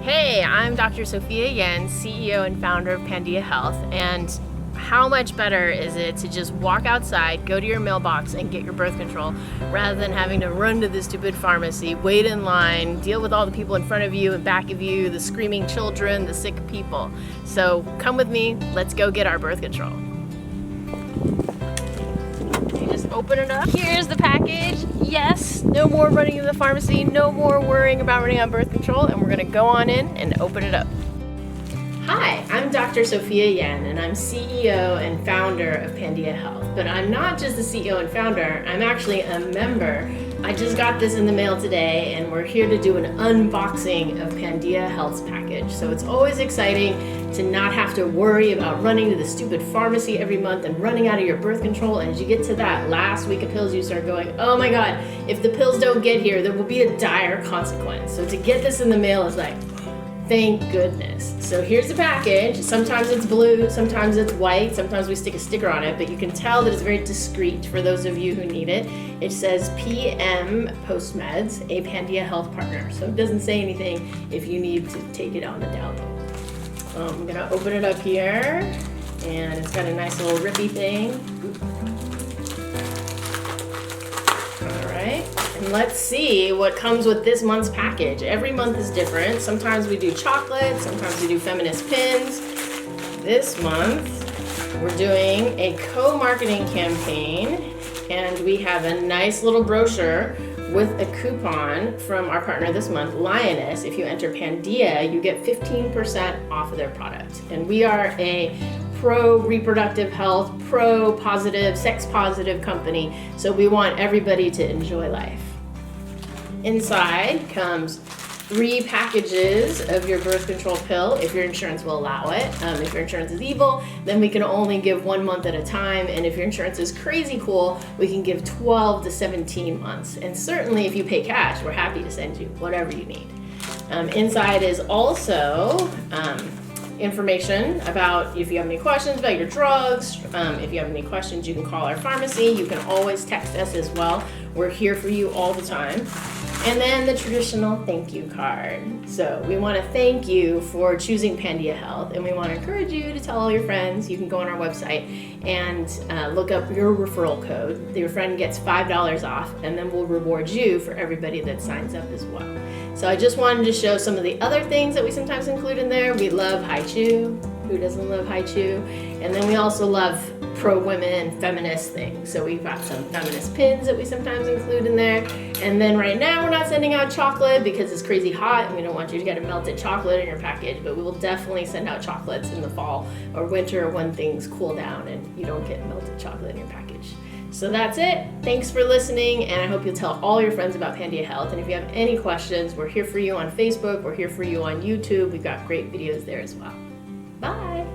Hey, I'm Dr. Sophia Yen, CEO and founder of Pandia Health, and how much better is it to just walk outside, go to your mailbox, and get your birth control rather than having to run to the stupid pharmacy, wait in line, deal with all the people in front of you and back of you, the screaming children, the sick people. So come with me, let's go get our birth control. You just open it up. Here's the package. Yes, no more running to the pharmacy, no more worrying about running on birth control, and we're gonna go on in and open it up. Hi, I'm Dr. Sophia Yen, and I'm CEO and founder of Pandia Health. But I'm not just the CEO and founder, I'm actually a member. I just got this in the mail today, and we're here to do an unboxing of Pandia Health's package. So it's always exciting to not have to worry about running to the stupid pharmacy every month and running out of your birth control. And as you get to that last week of pills, you start going, oh my God, if the pills don't get here, there will be a dire consequence. So to get this in the mail is like, thank goodness. So here's the package. Sometimes it's blue, sometimes it's white, sometimes we stick a sticker on it, but you can tell that it's very discreet for those of you who need it. It says PM Postmeds, a Pandia Health partner. So it doesn't say anything if you need to take it on the down low. I'm gonna open it up here, and it's got a nice little ribby thing. All right. And let's see what comes with this month's package. Every month is different. Sometimes we do chocolate, sometimes we do feminist pins. This month, we're doing a co-marketing campaign, and we have a nice little brochure with a coupon from our partner this month, Lioness. If you enter Pandia, you get 15% off of their product. And we are a pro-reproductive health, pro-positive, sex-positive company, so we want everybody to enjoy life. Inside comes 3 packages of your birth control pill if your insurance will allow it. If your insurance is evil, then we can only give 1 month at a time. And if your insurance is crazy cool, we can give 12 to 17 months. And certainly if you pay cash, we're happy to send you whatever you need. Inside is also information about if you have any questions about your drugs. If you have any questions, you can call our pharmacy. You can always text us as well. We're here for you all the time. And then the traditional thank you card. So we want to thank you for choosing Pandia Health, and we want to encourage you to tell all your friends. You can go on our website and look up your referral code. Your friend gets $5 off, and then we'll reward you for everybody that signs up as well. So I just wanted to show some of the other things that we sometimes include in there. We love Hai Chu. Who doesn't love Hai Chu? And then we also love pro-women feminist things. So we've got some feminist pins that we sometimes include in there. And then right now we're not sending out chocolate because it's crazy hot and we don't want you to get a melted chocolate in your package, but we will definitely send out chocolates in the fall or winter when things cool down and you don't get melted chocolate in your package. So that's it. Thanks for listening, and I hope you'll tell all your friends about Pandia Health. And if you have any questions, we're here for you on Facebook, we're here for you on YouTube. We've got great videos there as well. Bye.